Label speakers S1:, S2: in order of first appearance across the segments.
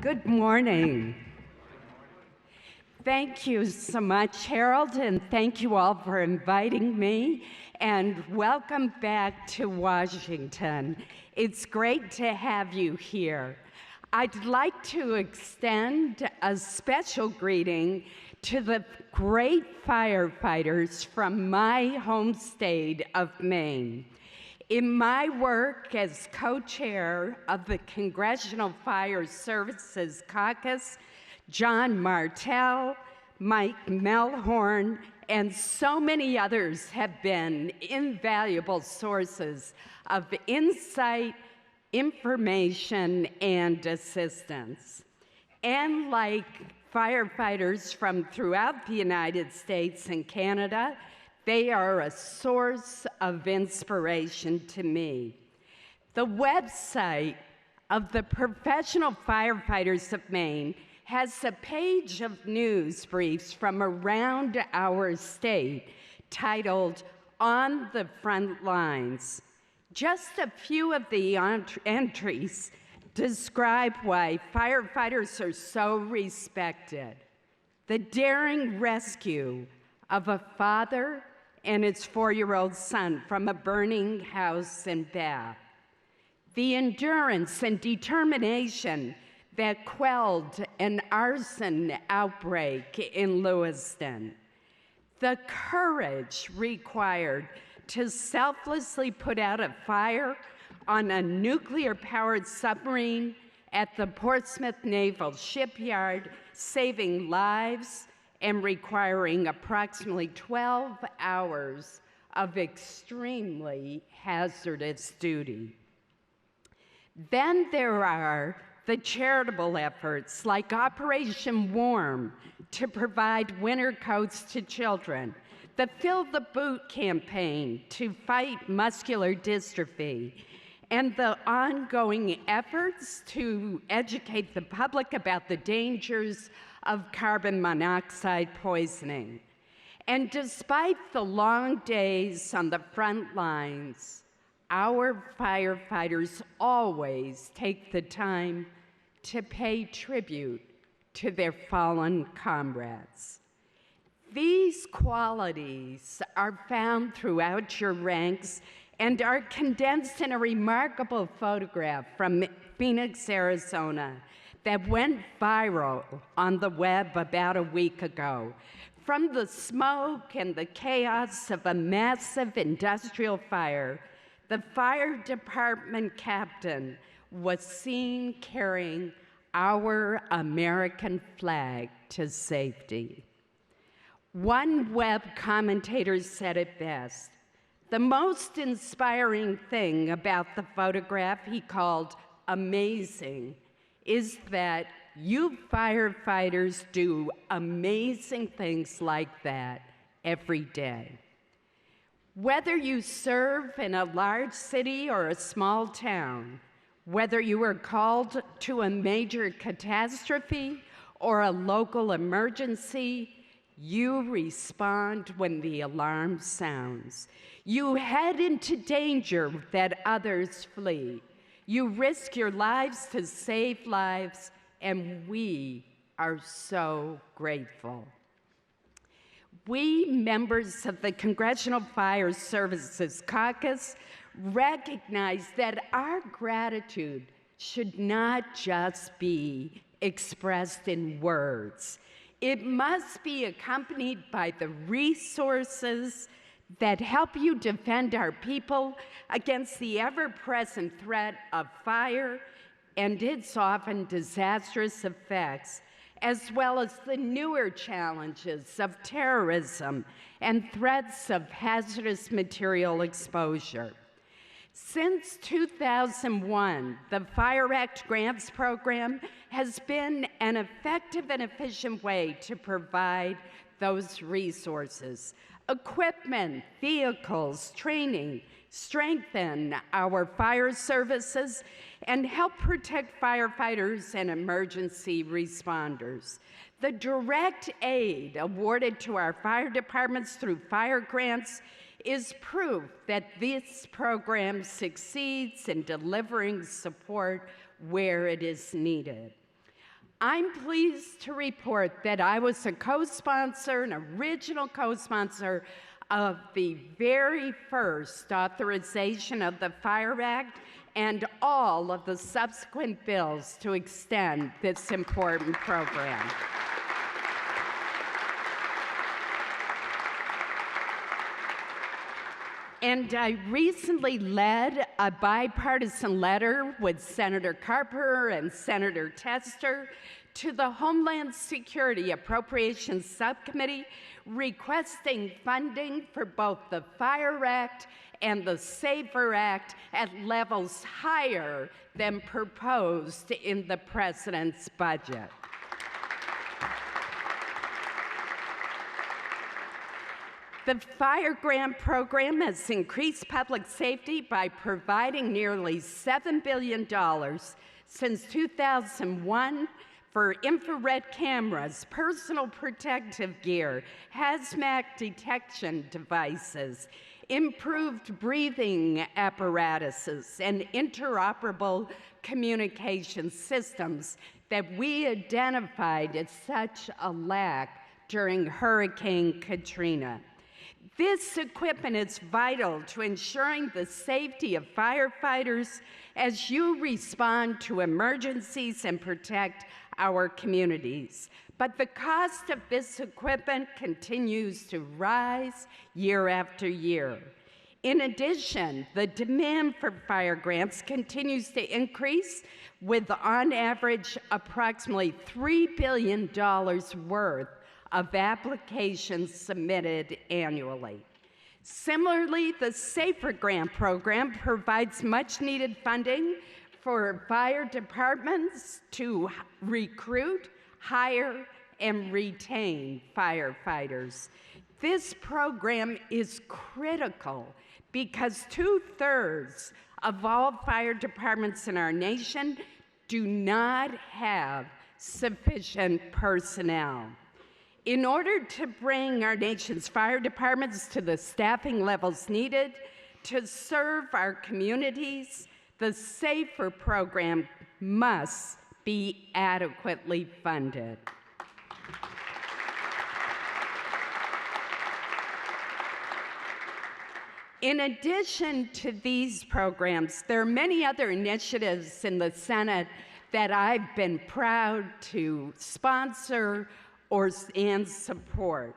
S1: Good morning. Thank you so much, Harold, and thank you all for inviting me, and welcome back to Washington. It's great to have you here. I'd like to extend a special greeting to the great firefighters from my home state of Maine. In my work as co-chair of the Congressional Fire Services Caucus, John Martell, Mike Melhorn, and so many others have been invaluable sources of insight, information, and assistance. And like firefighters from throughout the United States and Canada, they are a source of inspiration to me. The website of the Professional Firefighters of Maine has a page of news briefs from around our state titled On the Front Lines. Just a few of the entries describe why firefighters are so respected. The daring rescue of a father and his 4-year-old son from a burning house in Bath. The endurance and determination that quelled an arson outbreak in Lewiston. The courage required to selflessly put out a fire on a nuclear-powered submarine at the Portsmouth Naval Shipyard, saving lives and requiring approximately 12 hours of extremely hazardous duty. Then there are the charitable efforts like Operation Warm to provide winter coats to children, the Fill the Boot campaign to fight muscular dystrophy, and the ongoing efforts to educate the public about the dangers of carbon monoxide poisoning. And despite the long days on the front lines, our firefighters always take the time to pay tribute to their fallen comrades. These qualities are found throughout your ranks and are condensed in a remarkable photograph from Phoenix, Arizona, that went viral on the web about a week ago. From the smoke and the chaos of a massive industrial fire, the fire department captain was seen carrying our American flag to safety. One web commentator said it best. The most inspiring thing about the photograph he called amazing is that you firefighters do amazing things like that every day. Whether you serve in a large city or a small town, whether you are called to a major catastrophe or a local emergency, you respond when the alarm sounds. You head into danger that others flee. You risk your lives to save lives, and we are so grateful. We, members of the Congressional Fire Services Caucus, recognize that our gratitude should not just be expressed in words. It must be accompanied by the resources that help you defend our people against the ever-present threat of fire and its often disastrous effects, as well as the newer challenges of terrorism and threats of hazardous material exposure. Since 2001, the Fire Act Grants Program has been an effective and efficient way to provide those resources. Equipment, vehicles, training, strengthen our fire services, and help protect firefighters and emergency responders. The direct aid awarded to our fire departments through fire grants is proof that this program succeeds in delivering support where it is needed. I'm pleased to report that I was a co-sponsor, an original co-sponsor of the very first authorization of the Fire Act and all of the subsequent bills to extend this important program. And I recently led a bipartisan letter with Senator Carper and Senator Tester to the Homeland Security Appropriations Subcommittee requesting funding for both the Fire Act and the SAFER Act at levels higher than proposed in the President's budget. The Fire Grant Program has increased public safety by providing nearly $7 billion since 2001 for infrared cameras, personal protective gear, hazmat detection devices, improved breathing apparatuses, and interoperable communication systems that we identified as such a lack during Hurricane Katrina. This equipment is vital to ensuring the safety of firefighters as you respond to emergencies and protect our communities. But the cost of this equipment continues to rise year after year. In addition, the demand for fire grants continues to increase, with on average approximately $3 billion worth of applications submitted annually. Similarly, the SAFER Grant Program provides much-needed funding for fire departments to recruit, hire, and retain firefighters. This program is critical because 2/3 of all fire departments in our nation do not have sufficient personnel. In order to bring our nation's fire departments to the staffing levels needed to serve our communities, the SAFER program must be adequately funded. In addition to these programs, there are many other initiatives in the Senate that I've been proud to sponsor and support.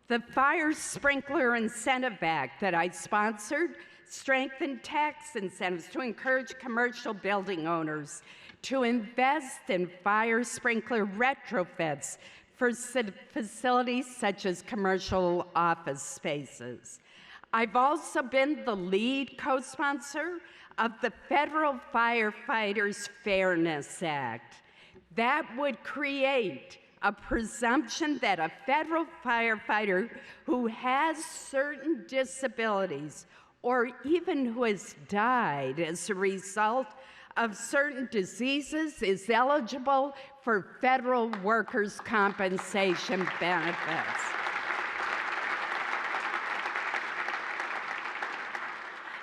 S1: The Fire Sprinkler Incentive Act that I sponsored strengthened tax incentives to encourage commercial building owners to invest in fire sprinkler retrofits for facilities such as commercial office spaces. I've also been the lead co-sponsor of the Federal Firefighters Fairness Act. That would create a presumption that a federal firefighter who has certain disabilities or even who has died as a result of certain diseases is eligible for federal workers' compensation benefits.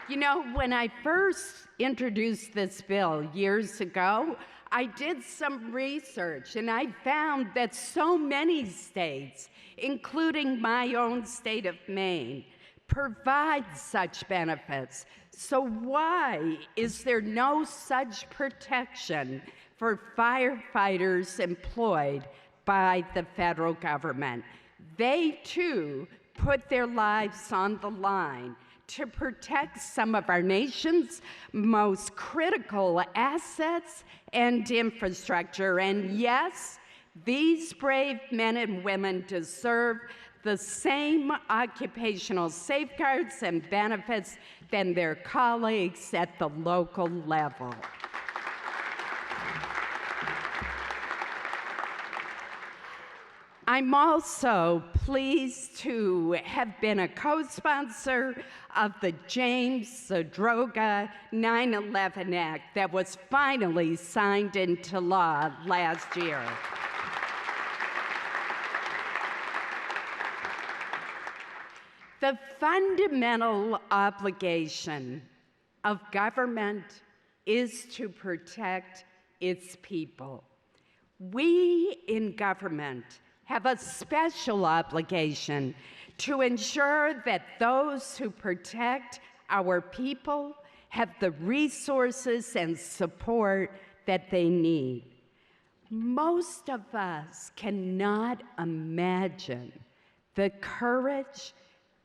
S1: You know, when I first introduced this bill years ago, I did some research and I found that so many states, including my own state of Maine, provide such benefits. So why is there no such protection for firefighters employed by the federal government? They too put their lives on the line to protect some of our nation's most critical assets and infrastructure. And yes, these brave men and women deserve the same occupational safeguards and benefits than their colleagues at the local level. I'm also pleased to have been a co-sponsor of the James Zadroga 9/11 Act that was finally signed into law last year. The fundamental obligation of government is to protect its people. We in government have a special obligation to ensure that those who protect our people have the resources and support that they need. Most of us cannot imagine the courage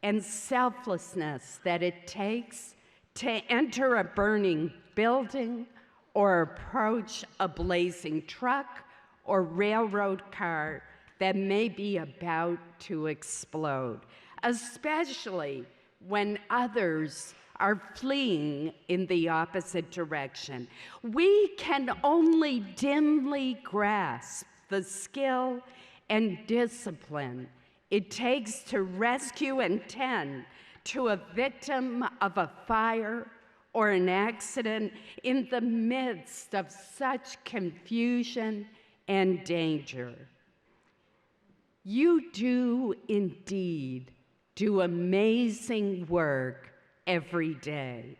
S1: and selflessness that it takes to enter a burning building or approach a blazing truck or railroad car that may be about to explode, especially when others are fleeing in the opposite direction. We can only dimly grasp the skill and discipline it takes to rescue and tend to a victim of a fire or an accident in the midst of such confusion and danger. You do indeed do amazing work every day.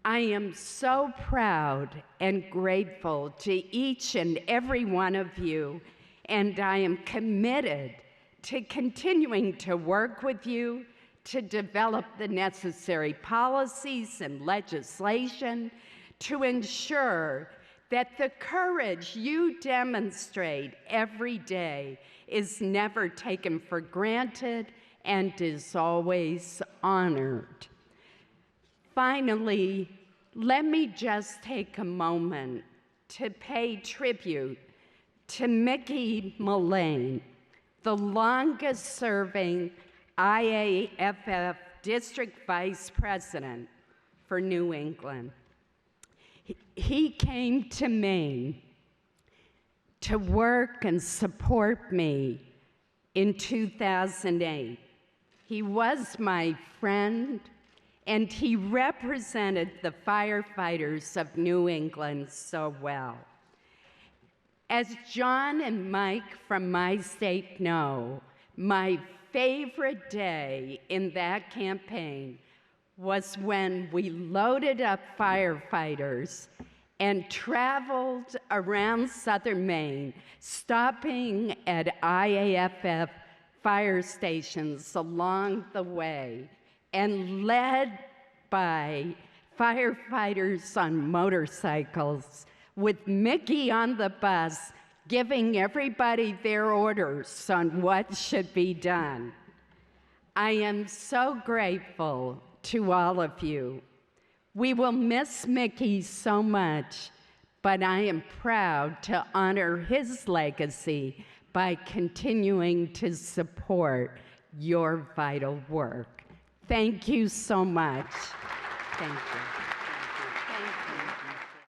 S1: I am so proud and grateful to each and every one of you, and I am committed to continuing to work with you to develop the necessary policies and legislation to ensure that the courage you demonstrate every day is never taken for granted and is always honored. Finally, let me just take a moment to pay tribute to Mickey Mullane, the longest-serving IAFF District Vice President for New England. He came to Maine to work and support me in 2008. He was my friend, and he represented the firefighters of New England so well. As John and Mike from my state know, my favorite day in that campaign was when we loaded up firefighters and traveled around southern Maine, stopping at IAFF fire stations along the way, and led by firefighters on motorcycles with Mickey on the bus, giving everybody their orders on what should be done. I am so grateful to all of you. We will miss Mickey so much, but I am proud to honor his legacy by continuing to support your vital work. Thank you so much. Thank you. Thank you. Thank you.